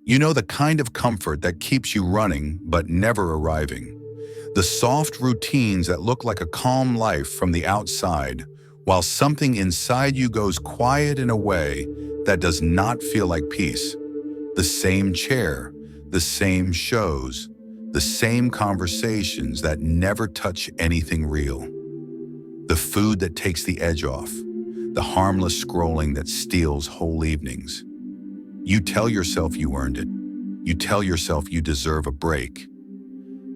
You know, the kind of comfort that keeps you running but never arriving. The soft routines that look like a calm life from the outside, while something inside you goes quiet in a way that does not feel like peace. The same chair, the same shows, the same conversations that never touch anything real. The food that takes the edge off, the harmless scrolling that steals whole evenings. You tell yourself you earned it. You tell yourself you deserve a break.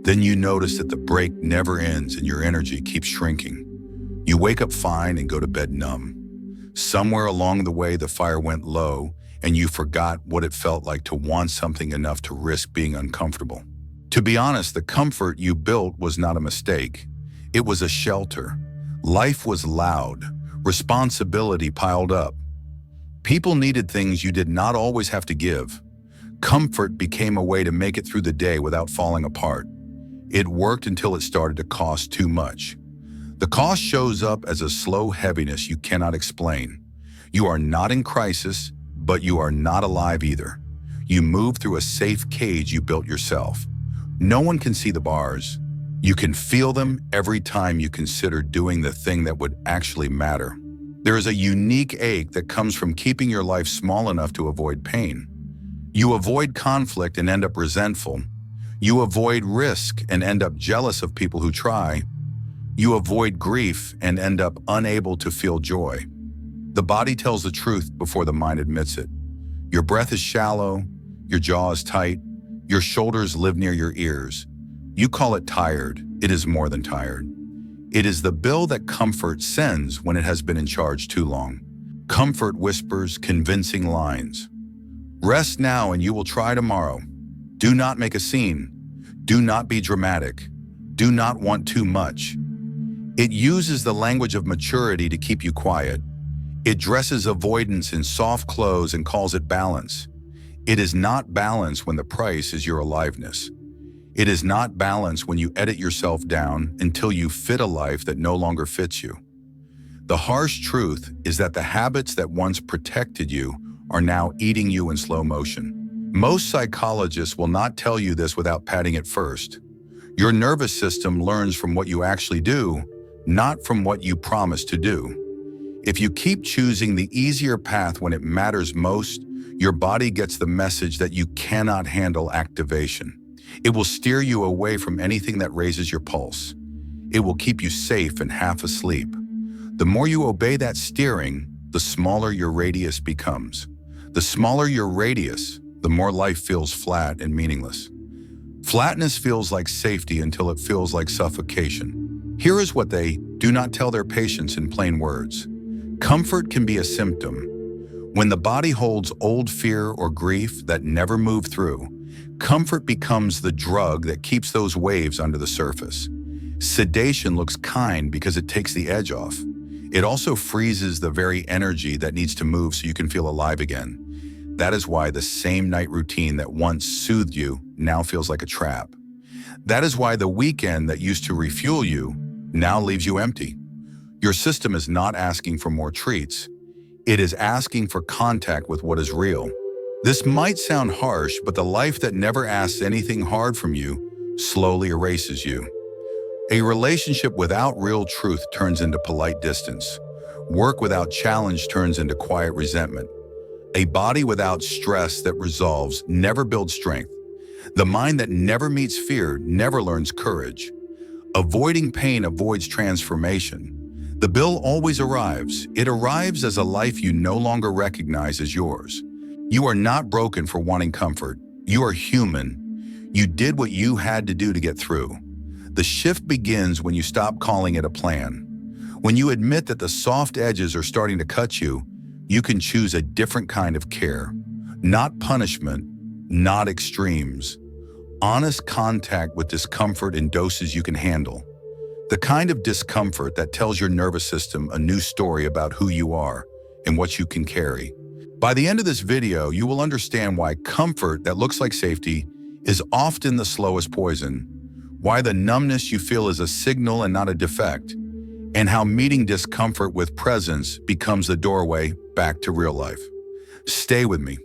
Then you notice that the break never ends and your energy keeps shrinking. You wake up fine and go to bed numb. Somewhere along the way, the fire went low and you forgot what it felt like to want something enough to risk being uncomfortable. To be honest, the comfort you built was not a mistake. It was a shelter. Life was loud. Responsibility piled up. People needed things you did not always have to give. Comfort became a way to make it through the day without falling apart. It worked until it started to cost too much. The cost shows up as a slow heaviness you cannot explain. You are not in crisis, but you are not alive either. You move through a safe cage you built yourself. No one can see the bars. You can feel them every time you consider doing the thing that would actually matter. There is a unique ache that comes from keeping your life small enough to avoid pain. You avoid conflict and end up resentful. You avoid risk and end up jealous of people who try. You avoid grief and end up unable to feel joy. The body tells the truth before the mind admits it. Your breath is shallow, your jaw is tight, your shoulders live near your ears. You call it tired. It is more than tired. It is the bill that comfort sends when it has been in charge too long. Comfort whispers convincing lines. Rest now and you will try tomorrow. Do not make a scene. Do not be dramatic. Do not want too much. It uses the language of maturity to keep you quiet. It dresses avoidance in soft clothes and calls it balance. It is not balance when the price is your aliveness. It is not balance when you edit yourself down until you fit a life that no longer fits you. The harsh truth is that the habits that once protected you are now eating you in slow motion. Most psychologists will not tell you this without patting it first. Your nervous system learns from what you actually do, not from what you promise to do. If you keep choosing the easier path when it matters most, your body gets the message that you cannot handle activation. It will steer you away from anything that raises your pulse. It will keep you safe and half asleep. The more you obey that steering, the smaller your radius becomes. The smaller your radius, the more life feels flat and meaningless. Flatness feels like safety until it feels like suffocation. Here is what they do not tell their patients in plain words. Comfort can be a symptom. When the body holds old fear or grief that never moved through, comfort becomes the drug that keeps those waves under the surface. Sedation looks kind because it takes the edge off. It also freezes the very energy that needs to move so you can feel alive again. That is why the same night routine that once soothed you now feels like a trap. That is why the weekend that used to refuel you now leaves you empty. Your system is not asking for more treats. It is asking for contact with what is real. This might sound harsh, but the life that never asks anything hard from you slowly erases you. A relationship without real truth turns into polite distance. Work without challenge turns into quiet resentment. A body without stress that resolves never builds strength. The mind that never meets fear never learns courage. Avoiding pain avoids transformation. The bill always arrives. It arrives as a life you no longer recognize as yours. You are not broken for wanting comfort. You are human. You did what you had to do to get through. The shift begins when you stop calling it a plan. When you admit that the soft edges are starting to cut you, you can choose a different kind of care. Not punishment, not extremes. Honest contact with discomfort in doses you can handle. The kind of discomfort that tells your nervous system a new story about who you are and what you can carry. By the end of this video, you will understand why comfort that looks like safety is often the slowest poison, why the numbness you feel is a signal and not a defect, and how meeting discomfort with presence becomes the doorway back to real life. Stay with me.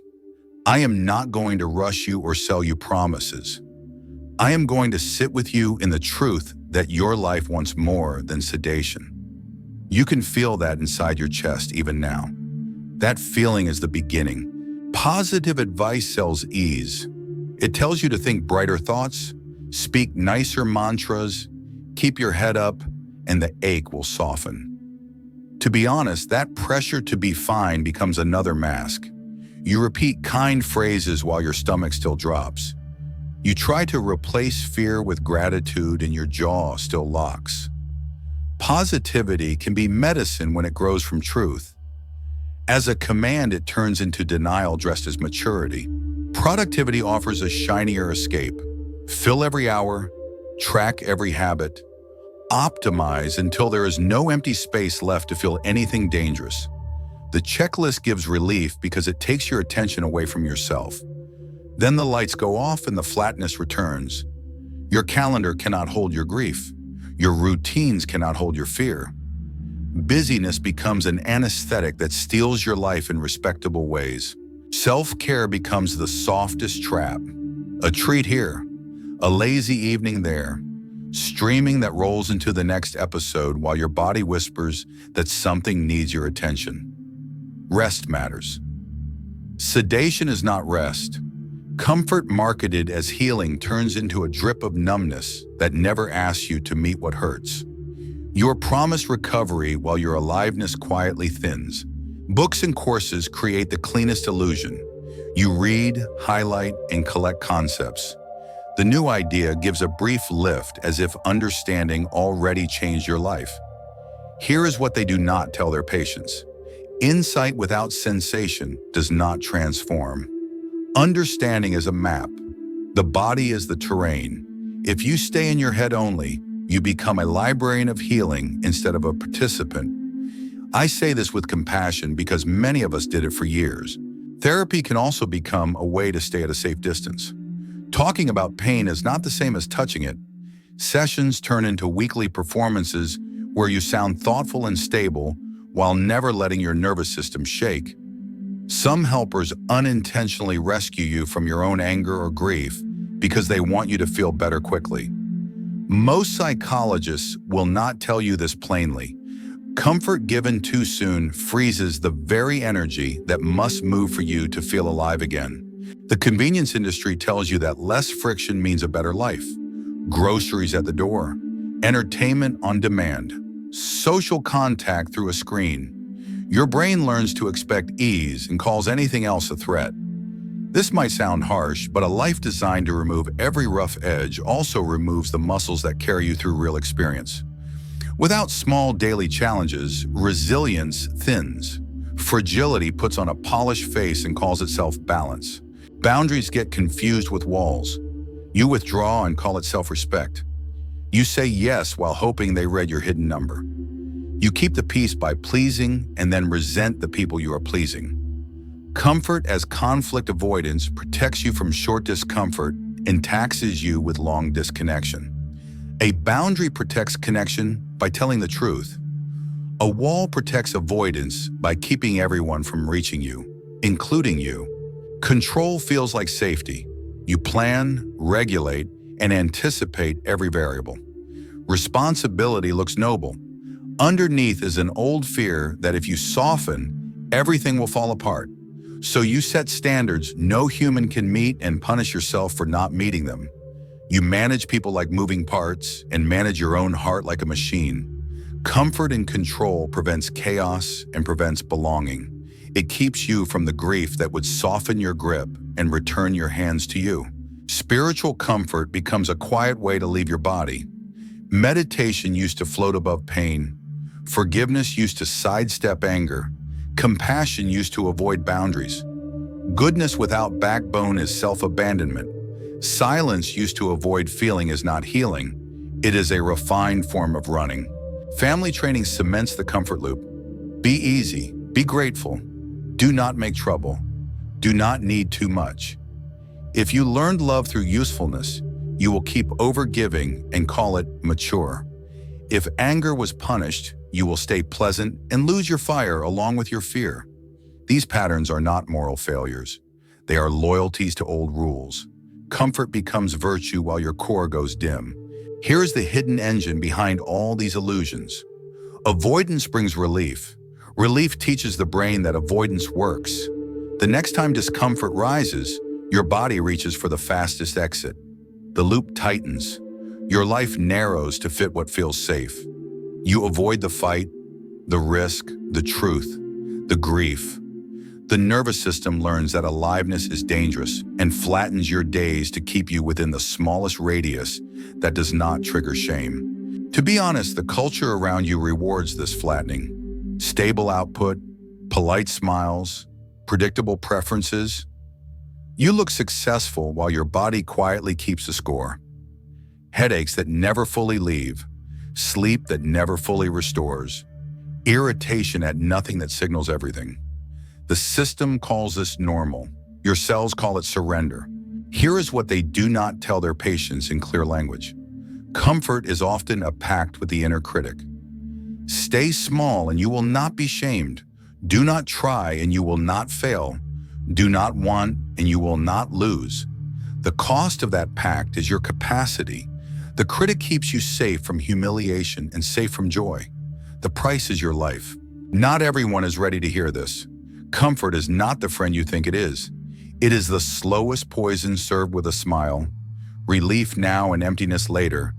I am not going to rush you or sell you promises. I am going to sit with you in the truth that your life wants more than sedation. You can feel that inside your chest even now. That feeling is the beginning. Positive advice sells ease. It tells you to think brighter thoughts, speak nicer mantras, keep your head up, and the ache will soften. To be honest, that pressure to be fine becomes another mask. You repeat kind phrases while your stomach still drops. You try to replace fear with gratitude and your jaw still locks. Positivity can be medicine when it grows from truth. As a command, it turns into denial dressed as maturity. Productivity offers a shinier escape. Fill every hour, track every habit, optimize until there is no empty space left to feel anything dangerous. The checklist gives relief because it takes your attention away from yourself. Then the lights go off and the flatness returns. Your calendar cannot hold your grief. Your routines cannot hold your fear. Busyness becomes an anesthetic that steals your life in respectable ways. Self-care becomes the softest trap. A treat here, a lazy evening there, streaming that rolls into the next episode while your body whispers that something needs your attention. Rest matters. Sedation is not rest. Comfort marketed as healing turns into a drip of numbness that never asks you to meet what hurts. You are promised recovery while your aliveness quietly thins. Books and courses create the cleanest illusion. You read, highlight, and collect concepts. The new idea gives a brief lift as if understanding already changed your life. Here is what they do not tell their patients. Insight without sensation does not transform. Understanding is a map. The body is the terrain. If you stay in your head only, you become a librarian of healing instead of a participant. I say this with compassion because many of us did it for years. Therapy can also become a way to stay at a safe distance. Talking about pain is not the same as touching it. Sessions turn into weekly performances where you sound thoughtful and stable while never letting your nervous system shake. Some helpers unintentionally rescue you from your own anger or grief because they want you to feel better quickly. Most psychologists will not tell you this plainly. Comfort given too soon freezes the very energy that must move for you to feel alive again. The convenience industry tells you that less friction means a better life. Groceries at the door, entertainment on demand, social contact through a screen. Your brain learns to expect ease and calls anything else a threat. This might sound harsh, but a life designed to remove every rough edge also removes the muscles that carry you through real experience. Without small daily challenges, resilience thins. Fragility puts on a polished face and calls itself balance. Boundaries get confused with walls. You withdraw and call it self-respect. You say yes while hoping they read your hidden number. You keep the peace by pleasing and then resent the people you are pleasing. Comfort as conflict avoidance protects you from short discomfort and taxes you with long disconnection. A boundary protects connection by telling the truth. A wall protects avoidance by keeping everyone from reaching you, including you. Control feels like safety. You plan, regulate, and anticipate every variable. Responsibility looks noble. Underneath is an old fear that if you soften, everything will fall apart. So you set standards no human can meet and punish yourself for not meeting them. You manage people like moving parts and manage your own heart like a machine. Comfort and control prevents chaos and prevents belonging. It keeps you from the grief that would soften your grip and return your hands to you. Spiritual comfort becomes a quiet way to leave your body. Meditation used to float above pain. Forgiveness used to sidestep anger. Compassion used to avoid boundaries. Goodness without backbone is self-abandonment. Silence used to avoid feeling is not healing. It is a refined form of running. Family training cements the comfort loop. Be easy. Be grateful. Do not make trouble. Do not need too much. If you learned love through usefulness, you will keep overgiving and call it mature. If anger was punished, you will stay pleasant and lose your fire along with your fear. These patterns are not moral failures. They are loyalties to old rules. Comfort becomes virtue while your core goes dim. Here is the hidden engine behind all these illusions. Avoidance brings relief. Relief teaches the brain that avoidance works. The next time discomfort rises, your body reaches for the fastest exit. The loop tightens. Your life narrows to fit what feels safe. You avoid the fight, the risk, the truth, the grief. The nervous system learns that aliveness is dangerous and flattens your days to keep you within the smallest radius that does not trigger shame. To be honest, the culture around you rewards this flattening. Stable output, polite smiles, predictable preferences. You look successful while your body quietly keeps the score. Headaches that never fully leave, sleep that never fully restores, irritation at nothing that signals everything. The system calls this normal. Your cells call it surrender. Here is what they do not tell their patients in clear language. Comfort is often a pact with the inner critic. Stay small and you will not be shamed. Do not try and you will not fail. Do not want and you will not lose. The cost of that pact is your capacity. The critic keeps you safe from humiliation and safe from joy. The price is your life. Not everyone is ready to hear this. Comfort is not the friend you think it is. It is the slowest poison served with a smile. Relief now and emptiness later.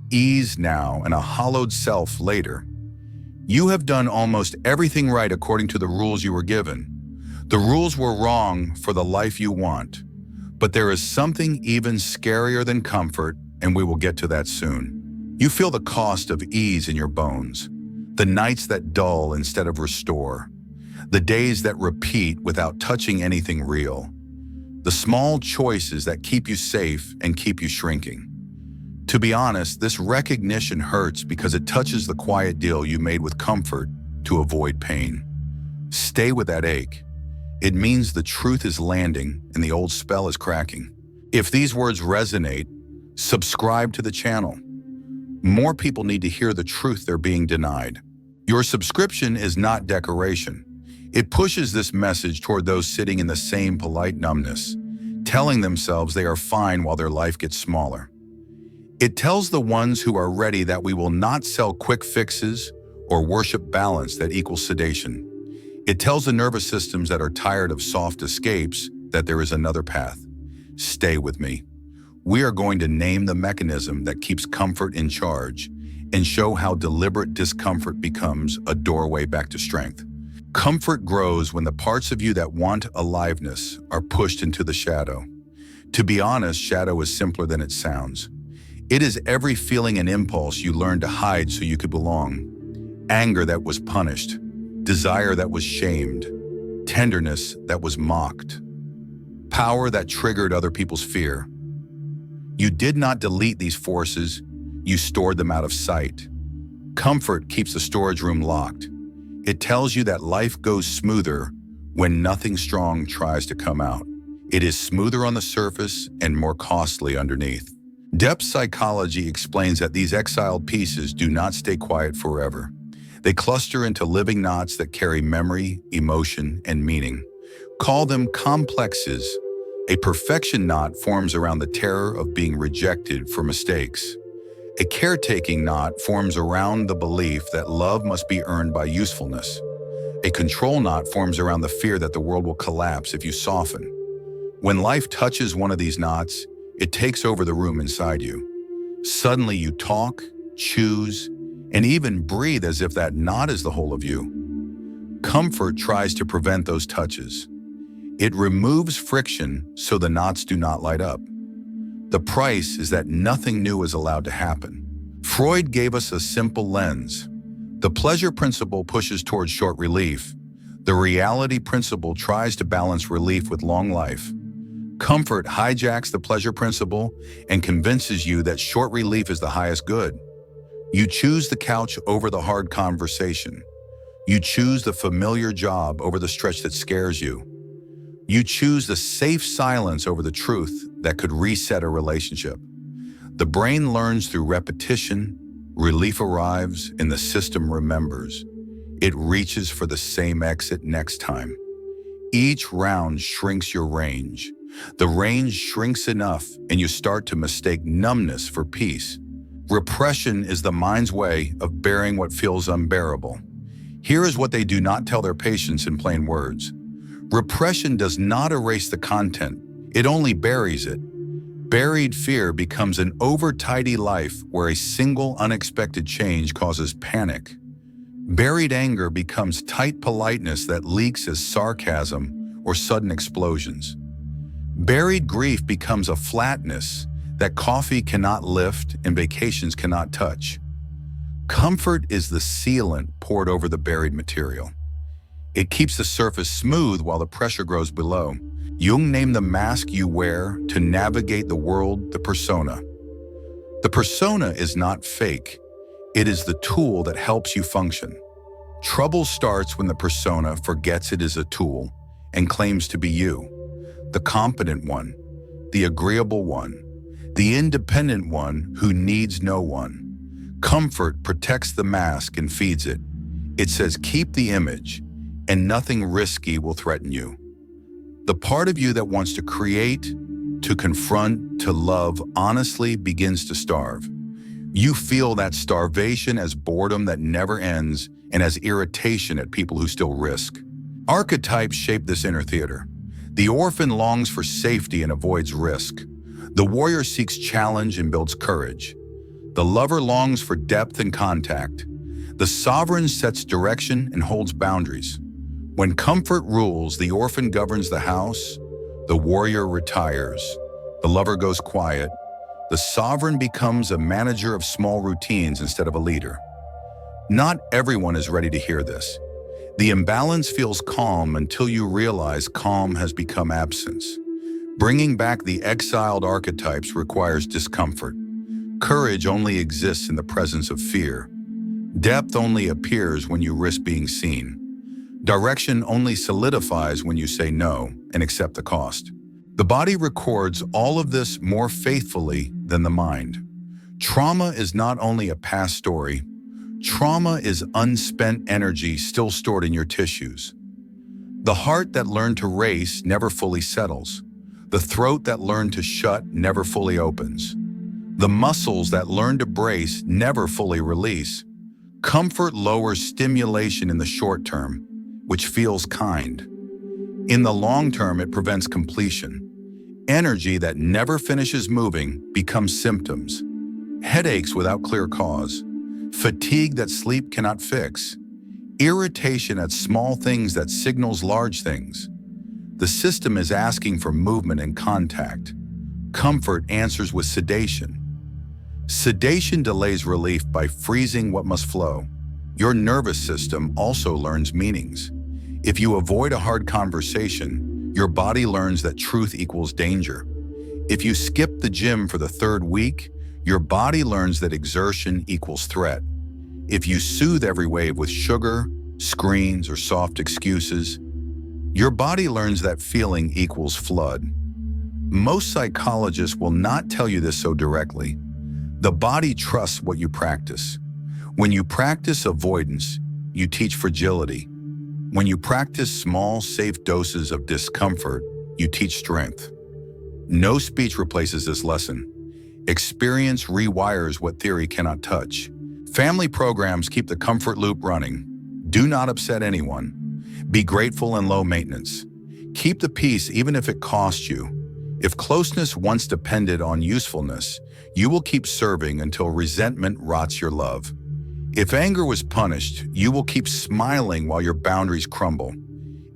Ease now and a hollowed self later. You have done almost everything right according to the rules you were given. The rules were wrong for the life you want. But there is something even scarier than comfort, and we will get to that soon. You feel the cost of ease in your bones. The nights that dull instead of restore. The days that repeat without touching anything real. The small choices that keep you safe and keep you shrinking. To be honest, this recognition hurts because it touches the quiet deal you made with comfort to avoid pain. Stay with that ache. It means the truth is landing and the old spell is cracking. If these words resonate, subscribe to the channel. More people need to hear the truth they're being denied. Your subscription is not decoration. It pushes this message toward those sitting in the same polite numbness, telling themselves they are fine while their life gets smaller. It tells the ones who are ready that we will not sell quick fixes or worship balance that equals sedation. It tells the nervous systems that are tired of soft escapes that there is another path. Stay with me. We are going to name the mechanism that keeps comfort in charge and show how deliberate discomfort becomes a doorway back to strength. Comfort grows when the parts of you that want aliveness are pushed into the shadow. To be honest, shadow is simpler than it sounds. It is every feeling and impulse you learned to hide so you could belong. Anger that was punished, desire that was shamed, tenderness that was mocked, power that triggered other people's fear. You did not delete these forces, you stored them out of sight. Comfort keeps the storage room locked. It tells you that life goes smoother when nothing strong tries to come out. It is smoother on the surface and more costly underneath. Depth psychology explains that these exiled pieces do not stay quiet forever. They cluster into living knots that carry memory, emotion, and meaning. Call them complexes. A perfection knot forms around the terror of being rejected for mistakes. A caretaking knot forms around the belief that love must be earned by usefulness. A control knot forms around the fear that the world will collapse if you soften. When life touches one of these knots, it takes over the room inside you. Suddenly you talk, choose, and even breathe as if that knot is the whole of you. Comfort tries to prevent those touches. It removes friction so the knots do not light up. The price is that nothing new is allowed to happen. Freud gave us a simple lens. The pleasure principle pushes towards short relief. The reality principle tries to balance relief with long life. Comfort hijacks the pleasure principle and convinces you that short relief is the highest good. You choose the couch over the hard conversation. You choose the familiar job over the stretch that scares you. You choose the safe silence over the truth that could reset a relationship. The brain learns through repetition, relief arrives, and the system remembers. It reaches for the same exit next time. Each round shrinks your range. The range shrinks enough and you start to mistake numbness for peace. Repression is the mind's way of bearing what feels unbearable. Here is what they do not tell their patients in plain words. Repression does not erase the content, it only buries it. Buried fear becomes an over-tidy life where a single unexpected change causes panic. Buried anger becomes tight politeness that leaks as sarcasm or sudden explosions. Buried grief becomes a flatness that coffee cannot lift and vacations cannot touch. Comfort is the sealant poured over the buried material. It keeps the surface smooth while the pressure grows below. Jung named the mask you wear to navigate the world the persona. The persona is not fake. It is the tool that helps you function. Trouble starts when the persona forgets it is a tool and claims to be you. The competent one, the agreeable one, the independent one who needs no one. Comfort protects the mask and feeds it. It says keep the image and nothing risky will threaten you. The part of you that wants to create, to confront, to love honestly begins to starve. You feel that starvation as boredom that never ends and as irritation at people who still risk. Archetypes shape this inner theater. The orphan longs for safety and avoids risk. The warrior seeks challenge and builds courage. The lover longs for depth and contact. The sovereign sets direction and holds boundaries. When comfort rules, the orphan governs the house, the warrior retires, the lover goes quiet, the sovereign becomes a manager of small routines instead of a leader. Not everyone is ready to hear this. The imbalance feels calm until you realize calm has become absence. Bringing back the exiled archetypes requires discomfort. Courage only exists in the presence of fear. Depth only appears when you risk being seen. Direction only solidifies when you say no and accept the cost. The body records all of this more faithfully than the mind. Trauma is not only a past story. Trauma is unspent energy still stored in your tissues. The heart that learned to race never fully settles. The throat that learned to shut never fully opens. The muscles that learn to brace never fully release. Comfort lowers stimulation in the short term, which feels kind. In the long term, it prevents completion. Energy that never finishes moving becomes symptoms. Headaches without clear cause. Fatigue that sleep cannot fix. Irritation at small things that signals large things. The system is asking for movement and contact. Comfort answers with sedation. Sedation delays relief by freezing what must flow. Your nervous system also learns meanings. If you avoid a hard conversation, your body learns that truth equals danger. If you skip the gym for the third week, your body learns that exertion equals threat. If you soothe every wave with sugar, screens, or soft excuses, your body learns that feeling equals flood. Most psychologists will not tell you this so directly. The body trusts what you practice. When you practice avoidance, you teach fragility. When you practice small, safe doses of discomfort, you teach strength. No speech replaces this lesson. Experience rewires what theory cannot touch. Family programs keep the comfort loop running. Do not upset anyone. Be grateful and low maintenance. Keep the peace even if it costs you. If closeness once depended on usefulness, you will keep serving until resentment rots your love. If anger was punished, you will keep smiling while your boundaries crumble.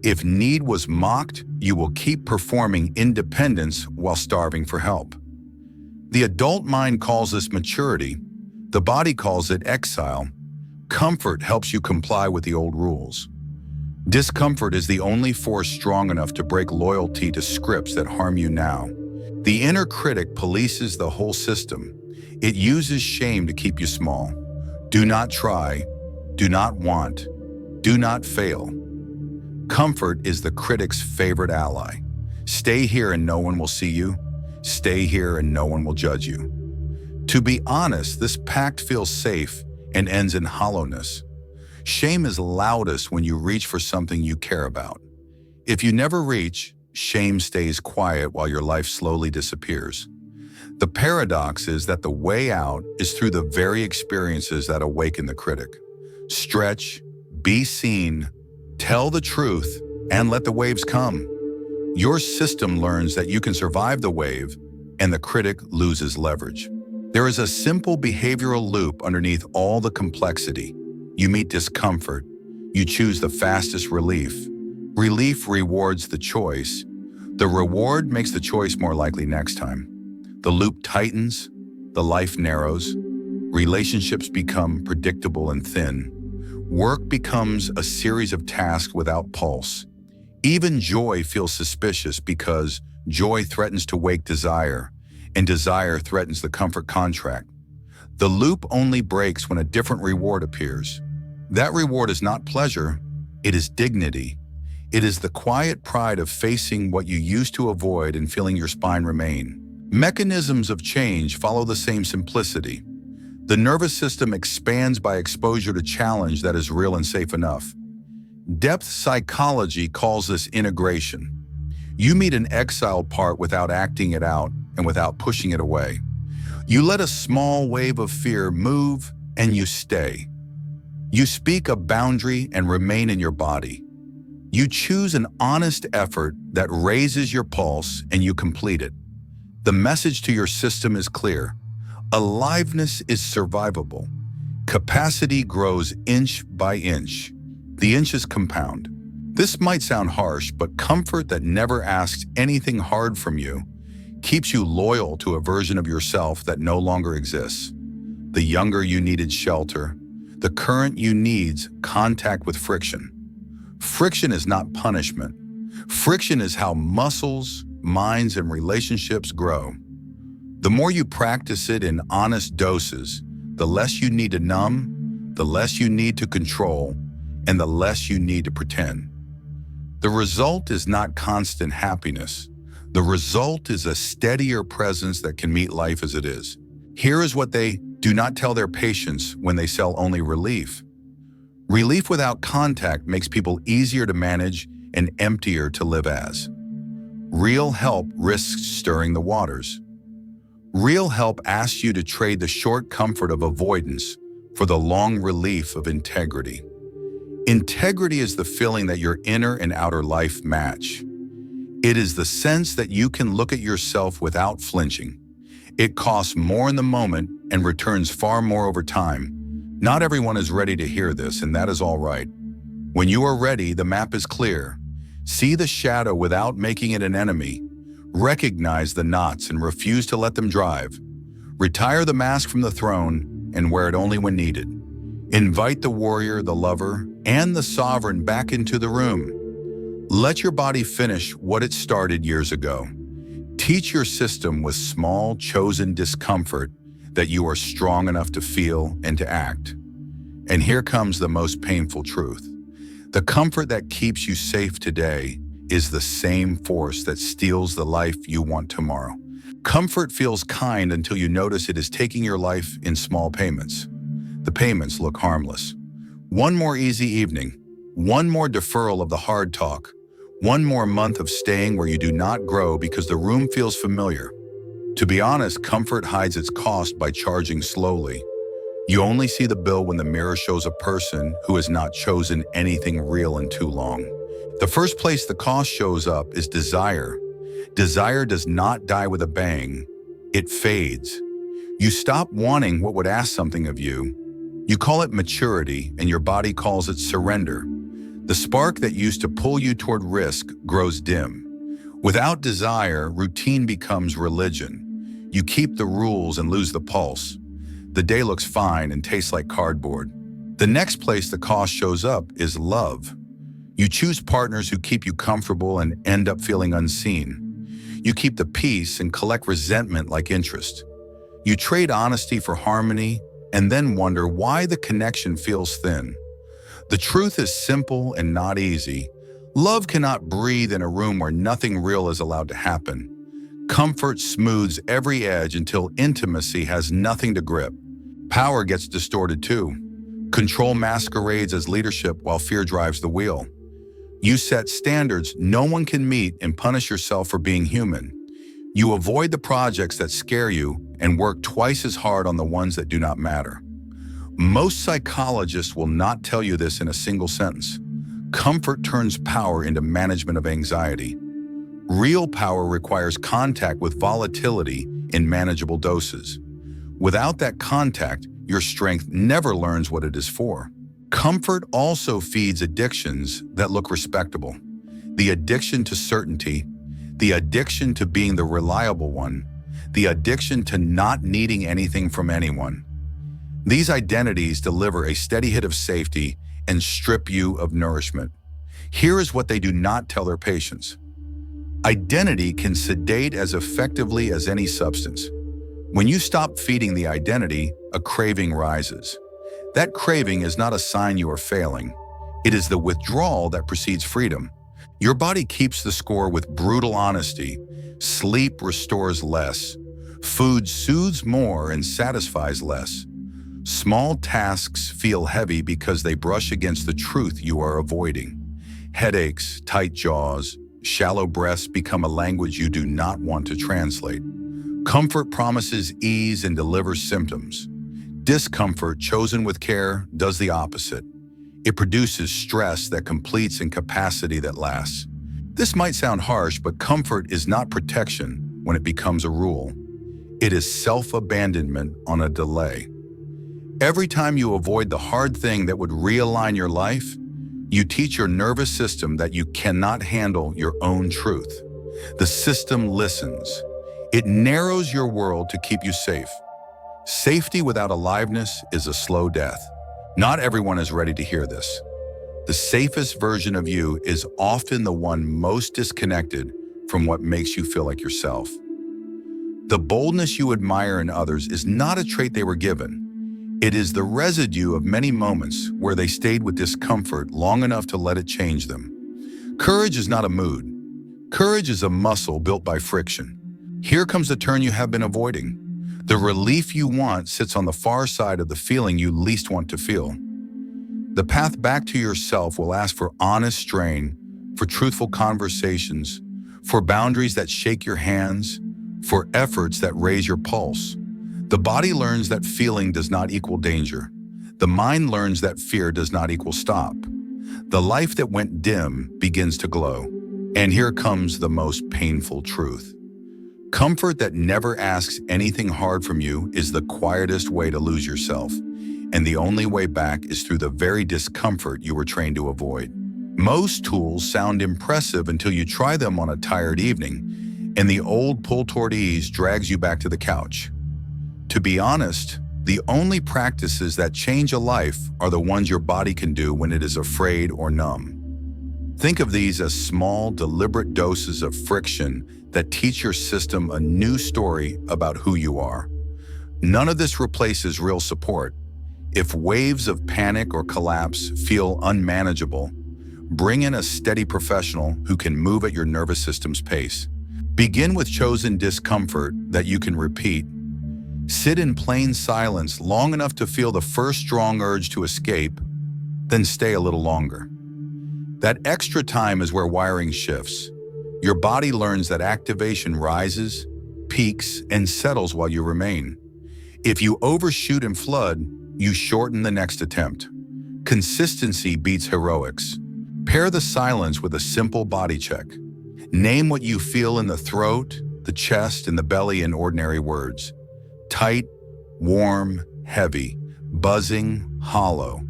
If need was mocked, you will keep performing independence while starving for help. The adult mind calls this maturity. The body calls it exile. Comfort helps you comply with the old rules. Discomfort is the only force strong enough to break loyalty to scripts that harm you now. The inner critic polices the whole system. It uses shame to keep you small. Do not try, do not want, do not fail. Comfort is the critic's favorite ally. Stay here and no one will see you. Stay here and no one will judge you. To be honest, this pact feels safe and ends in hollowness. Shame is loudest when you reach for something you care about. If you never reach, shame stays quiet while your life slowly disappears. The paradox is that the way out is through the very experiences that awaken the critic. Stretch, be seen, tell the truth, and let the waves come. Your system learns that you can survive the wave, and the critic loses leverage. There is a simple behavioral loop underneath all the complexity. You meet discomfort. You choose the fastest relief. Relief rewards the choice. The reward makes the choice more likely next time. The loop tightens, the life narrows, relationships become predictable and thin. Work becomes a series of tasks without pulse. Even joy feels suspicious because joy threatens to wake desire, and desire threatens the comfort contract. The loop only breaks when a different reward appears. That reward is not pleasure, it is dignity. It is the quiet pride of facing what you used to avoid and feeling your spine remain. Mechanisms of change follow the same simplicity. The nervous system expands by exposure to challenge that is real and safe enough. Depth psychology calls this integration. You meet an exiled part without acting it out and without pushing it away. You let a small wave of fear move and you stay. You speak a boundary and remain in your body. You choose an honest effort that raises your pulse and you complete it. The message to your system is clear. Aliveness is survivable. Capacity grows inch by inch. The inches compound. This might sound harsh, but comfort that never asks anything hard from you keeps you loyal to a version of yourself that no longer exists. The younger you needed shelter, the current you needs contact with friction. Friction is not punishment. Friction is how muscles, minds, and relationships grow. The more you practice it in honest doses, the less you need to numb, the less you need to control, and the less you need to pretend. The result is not constant happiness. The result is a steadier presence that can meet life as it is. Here is what they do not tell their patients when they sell only relief. Relief without contact makes people easier to manage and emptier to live as. Real help risks stirring the waters. Real help asks you to trade the short comfort of avoidance for the long relief of integrity. Integrity is the feeling that your inner and outer life match. It is the sense that you can look at yourself without flinching. It costs more in the moment and returns far more over time. Not everyone is ready to hear this, and that is all right. When you are ready, the map is clear. See the shadow without making it an enemy. Recognize the knots and refuse to let them drive. Retire the mask from the throne and wear it only when needed. Invite the warrior, the lover, and the sovereign back into the room. Let your body finish what it started years ago. Teach your system with small, chosen discomfort that you are strong enough to feel and to act. And here comes the most painful truth. The comfort that keeps you safe today is the same force that steals the life you want tomorrow. Comfort feels kind until you notice it is taking your life in small payments. The payments look harmless. One more easy evening, one more deferral of the hard talk, one more month of staying where you do not grow because the room feels familiar. To be honest, comfort hides its cost by charging slowly. You only see the bill when the mirror shows a person who has not chosen anything real in too long. The first place the cost shows up is desire. Desire does not die with a bang. It fades. You stop wanting what would ask something of you. You call it maturity, and your body calls it surrender. The spark that used to pull you toward risk grows dim. Without desire, routine becomes religion. You keep the rules and lose the pulse. The day looks fine and tastes like cardboard. The next place the cost shows up is love. You choose partners who keep you comfortable and end up feeling unseen. You keep the peace and collect resentment like interest. You trade honesty for harmony and then wonder why the connection feels thin. The truth is simple and not easy. Love cannot breathe in a room where nothing real is allowed to happen. Comfort smooths every edge until intimacy has nothing to grip. Power gets distorted too. Control masquerades as leadership while fear drives the wheel. You set standards no one can meet and punish yourself for being human. You avoid the projects that scare you and work twice as hard on the ones that do not matter. Most psychologists will not tell you this in a single sentence. Comfort turns power into management of anxiety. Real power requires contact with volatility in manageable doses. Without that contact, your strength never learns what it is for. Comfort also feeds addictions that look respectable. The addiction to certainty, the addiction to being the reliable one, the addiction to not needing anything from anyone. These identities deliver a steady hit of safety and strip you of nourishment. Here is what they do not tell their patients. Identity can sedate as effectively as any substance. When you stop feeding the identity, a craving rises. That craving is not a sign you are failing. It is the withdrawal that precedes freedom. Your body keeps the score with brutal honesty. Sleep restores less. Food soothes more and satisfies less. Small tasks feel heavy because they brush against the truth you are avoiding. Headaches, tight jaws, shallow breaths become a language you do not want to translate. Comfort promises ease and delivers symptoms. Discomfort, chosen with care, does the opposite. It produces stress that completes and capacity that lasts. This might sound harsh, but comfort is not protection when it becomes a rule. It is self-abandonment on a delay. Every time you avoid the hard thing that would realign your life, you teach your nervous system that you cannot handle your own truth. The system listens. It narrows your world to keep you safe. Safety without aliveness is a slow death. Not everyone is ready to hear this. The safest version of you is often the one most disconnected from what makes you feel like yourself. The boldness you admire in others is not a trait they were given. It is the residue of many moments where they stayed with discomfort long enough to let it change them. Courage is not a mood. Courage is a muscle built by friction. Here comes the turn you have been avoiding. The relief you want sits on the far side of the feeling you least want to feel. The path back to yourself will ask for honest strain, for truthful conversations, for boundaries that shake your hands, for efforts that raise your pulse. The body learns that feeling does not equal danger. The mind learns that fear does not equal stop. The life that went dim begins to glow. And here comes the most painful truth. Comfort that never asks anything hard from you is the quietest way to lose yourself. And the only way back is through the very discomfort you were trained to avoid. Most tools sound impressive until you try them on a tired evening, and the old pull toward ease drags you back to the couch. To be honest, the only practices that change a life are the ones your body can do when it is afraid or numb. Think of these as small, deliberate doses of friction that teach your system a new story about who you are. None of this replaces real support. If waves of panic or collapse feel unmanageable, bring in a steady professional who can move at your nervous system's pace. Begin with chosen discomfort that you can repeat. Sit in plain silence long enough to feel the first strong urge to escape, then stay a little longer. That extra time is where wiring shifts. Your body learns that activation rises, peaks, and settles while you remain. If you overshoot and flood, you shorten the next attempt. Consistency beats heroics. Pair the silence with a simple body check. Name what you feel in the throat, the chest, and the belly in ordinary words. Tight, warm, heavy, buzzing, hollow.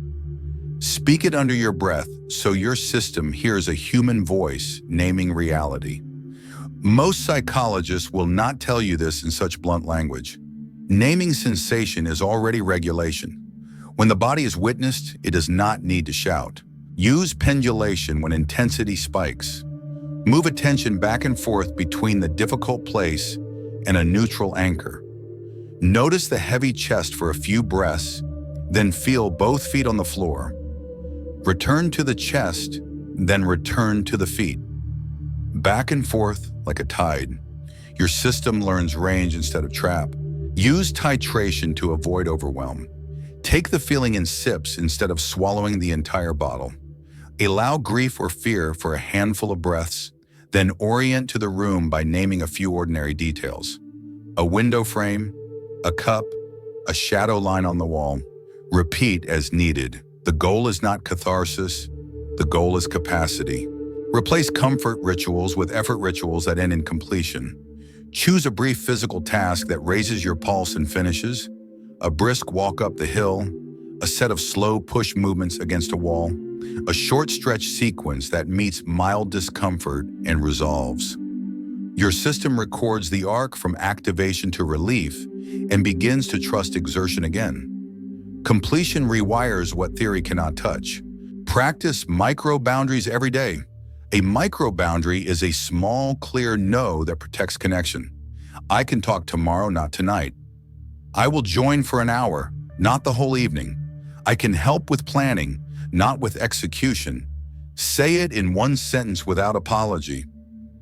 Speak it under your breath so your system hears a human voice naming reality. Most psychologists will not tell you this in such blunt language. Naming sensation is already regulation. When the body is witnessed, it does not need to shout. Use pendulation when intensity spikes. Move attention back and forth between the difficult place and a neutral anchor. Notice the heavy chest for a few breaths, then feel both feet on the floor. Return to the chest, then return to the feet. Back and forth like a tide. Your system learns range instead of trap. Use titration to avoid overwhelm. Take the feeling in sips instead of swallowing the entire bottle. Allow grief or fear for a handful of breaths, then orient to the room by naming a few ordinary details. A window frame, a cup, a shadow line on the wall. Repeat as needed. The goal is not catharsis, the goal is capacity. Replace comfort rituals with effort rituals that end in completion. Choose a brief physical task that raises your pulse and finishes. A brisk walk up the hill, a set of slow push movements against a wall, a short stretch sequence that meets mild discomfort and resolves. Your system records the arc from activation to relief and begins to trust exertion again. Completion rewires what theory cannot touch. Practice micro-boundaries every day. A micro-boundary is a small, clear no that protects connection. I can talk tomorrow, not tonight. I will join for an hour, not the whole evening. I can help with planning, not with execution. Say it in one sentence without apology.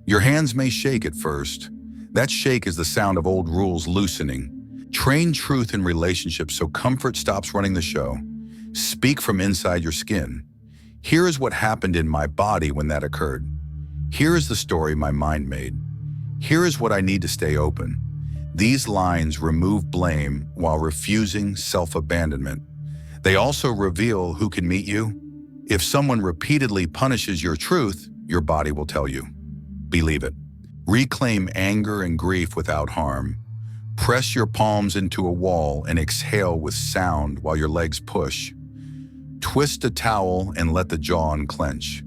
Your hands may shake at first. That shake is the sound of old rules loosening. Train truth in relationships so comfort stops running the show. Speak from inside your skin. Here is what happened in my body when that occurred. Here is the story my mind made. Here is what I need to stay open. These lines remove blame while refusing self-abandonment. They also reveal who can meet you. If someone repeatedly punishes your truth, your body will tell you. Believe it. Reclaim anger and grief without harm. Press your palms into a wall and exhale with sound while your legs push. Twist a towel and let the jaw unclench.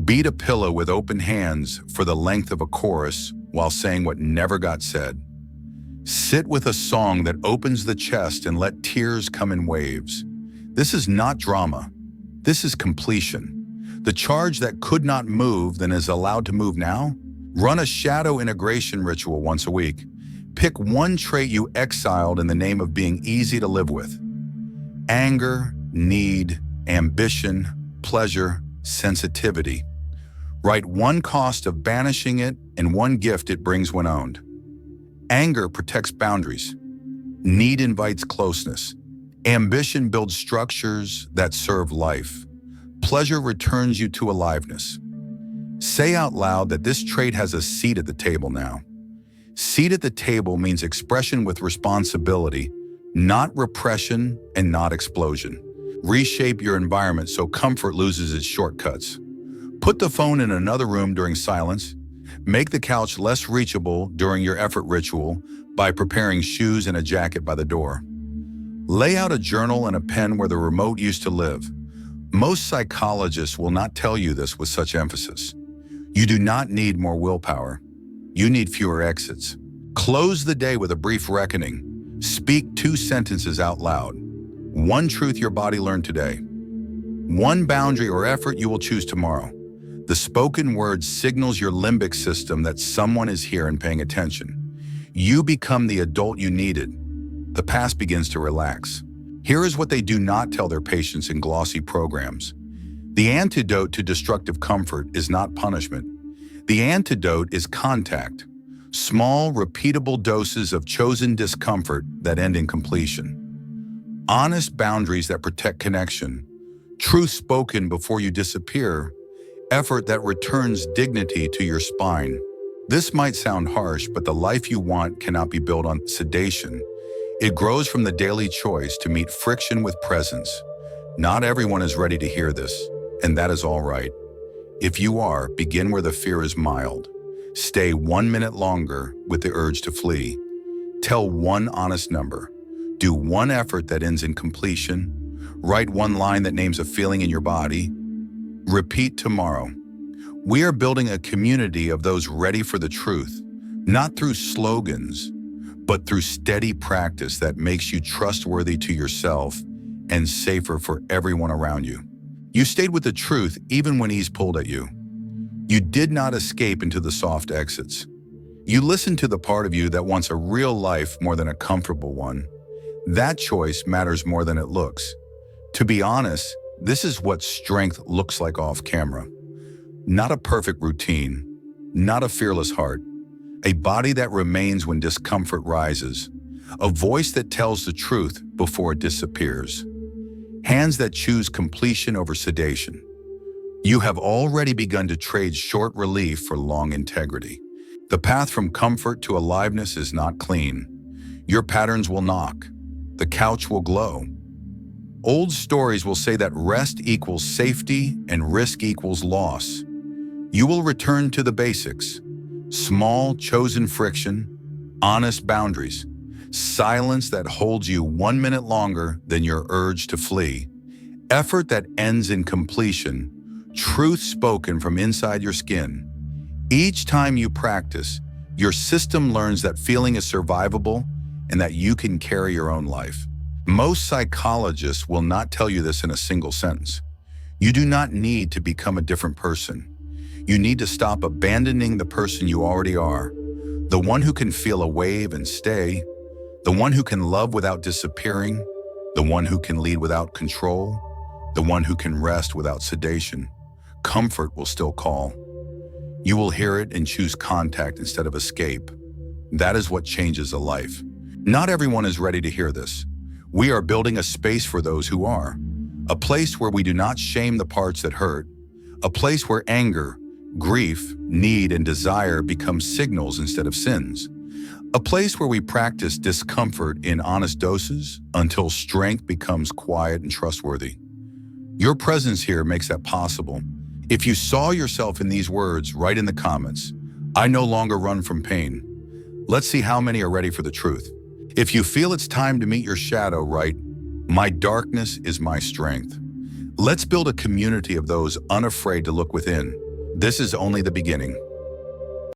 Beat a pillow with open hands for the length of a chorus while saying what never got said. Sit with a song that opens the chest and let tears come in waves. This is not drama. This is completion. The charge that could not move then is allowed to move now. Run a shadow integration ritual once a week. Pick one trait you exiled in the name of being easy to live with. Anger, need, ambition, pleasure, sensitivity. Write one cost of banishing it and one gift it brings when owned. Anger protects boundaries. Need invites closeness. Ambition builds structures that serve life. Pleasure returns you to aliveness. Say out loud that this trait has a seat at the table now. Seat at the table means expression with responsibility, not repression and not explosion. Reshape your environment so comfort loses its shortcuts. Put the phone in another room during silence. Make the couch less reachable during your effort ritual by preparing shoes and a jacket by the door. Lay out a journal and a pen where the remote used to live. Most psychologists will not tell you this with such emphasis. You do not need more willpower. You need fewer exits. Close the day with a brief reckoning. Speak 2 sentences out loud. One truth your body learned today. One boundary or effort you will choose tomorrow. The spoken word signals your limbic system that someone is here and paying attention. You become the adult you needed. The past begins to relax. Here is what they do not tell their patients in glossy programs. The antidote to destructive comfort is not punishment. The antidote is contact. Small, repeatable doses of chosen discomfort that end in completion. Honest boundaries that protect connection. Truth spoken before you disappear. Effort that returns dignity to your spine. This might sound harsh, but the life you want cannot be built on sedation. It grows from the daily choice to meet friction with presence. Not everyone is ready to hear this, and that is all right. If you are, begin where the fear is mild. Stay 1 minute longer with the urge to flee. Tell one honest number. Do one effort that ends in completion. Write one line that names a feeling in your body. Repeat tomorrow. We are building a community of those ready for the truth, not through slogans, but through steady practice that makes you trustworthy to yourself and safer for everyone around you. You stayed with the truth even when ease pulled at you. You did not escape into the soft exits. You listened to the part of you that wants a real life more than a comfortable one. That choice matters more than it looks. To be honest, this is what strength looks like off camera. Not a perfect routine, not a fearless heart, a body that remains when discomfort rises, a voice that tells the truth before it disappears, hands that choose completion over sedation. You have already begun to trade short relief for long integrity. The path from comfort to aliveness is not clean. Your patterns will knock. The couch will glow. Old stories will say that rest equals safety and risk equals loss. You will return to the basics. Small, chosen friction, honest boundaries, silence that holds you 1 minute longer than your urge to flee, effort that ends in completion, truth spoken from inside your skin. Each time you practice, your system learns that feeling is survivable and that you can carry your own life. Most psychologists will not tell you this in a single sentence. You do not need to become a different person. You need to stop abandoning the person you already are, the one who can feel a wave and stay, the one who can love without disappearing, the one who can lead without control, the one who can rest without sedation. Comfort will still call. You will hear it and choose contact instead of escape. That is what changes a life. Not everyone is ready to hear this. We are building a space for those who are. A place where we do not shame the parts that hurt. A place where anger, grief, need, and desire become signals instead of sins. A place where we practice discomfort in honest doses until strength becomes quiet and trustworthy. Your presence here makes that possible. If you saw yourself in these words, write in the comments, "I no longer run from pain." Let's see how many are ready for the truth. If you feel it's time to meet your shadow, write, "My darkness is my strength." Let's build a community of those unafraid to look within. This is only the beginning.